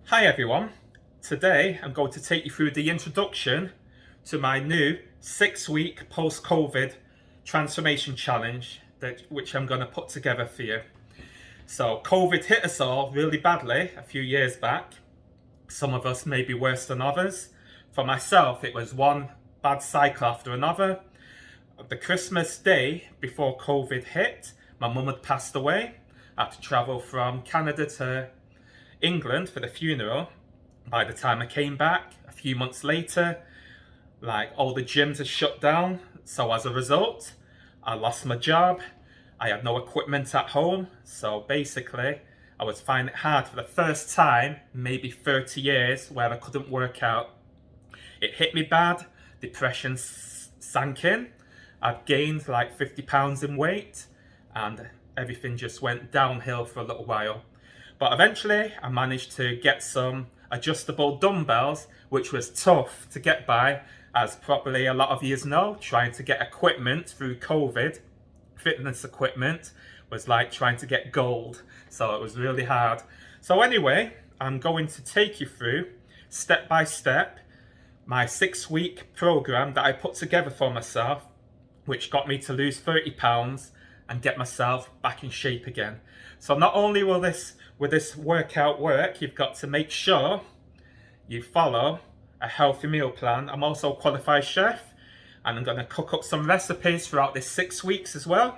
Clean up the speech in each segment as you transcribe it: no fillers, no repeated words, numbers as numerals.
Hi everyone, today I'm going to take you through the introduction to my new 6-week post-COVID transformation challenge which I'm going to put together for you. So COVID hit us all really badly a few years back. Some of us may be worse than others. For myself, it was one bad cycle after another. The Christmas day before COVID hit, my mum had passed away. I had to travel from Canada to England for the funeral. By the time I came back a few months later, all the gyms had shut down. So as a result, I lost my job. I had no equipment at home. So basically, I was finding it hard for the first time, maybe 30 years, where I couldn't work out. It hit me bad. Depression sank in. I'd gained like 50 pounds in weight and everything just went downhill for a little while. But eventually I managed to get some adjustable dumbbells, which was tough to get by, as probably a lot of you know, trying to get equipment through COVID, fitness equipment, was like trying to get gold. So it was really hard. So anyway, I'm going to take you through, step by step, my 6-week program that I put together for myself, which got me to lose 30 pounds and get myself back in shape again. So not only will this workout work, you've got to make sure you follow a healthy meal plan. I'm also a qualified chef and I'm going to cook up some recipes throughout this 6 weeks as well,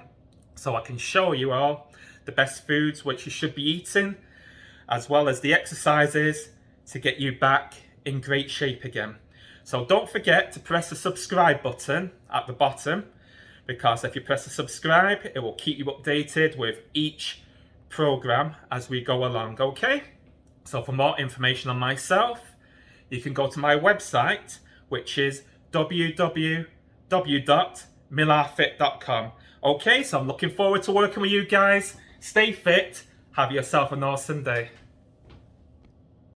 so I can show you all the best foods which you should be eating, as well as the exercises to get you back in great shape again. So don't forget to press the subscribe button at the bottom, because if you press the subscribe, it will keep you updated with each program as we go along, okay? So for more information on myself, you can go to my website, which is www.millarfit.com. Okay, so I'm looking forward to working with you guys. Stay fit. Have yourself an awesome day.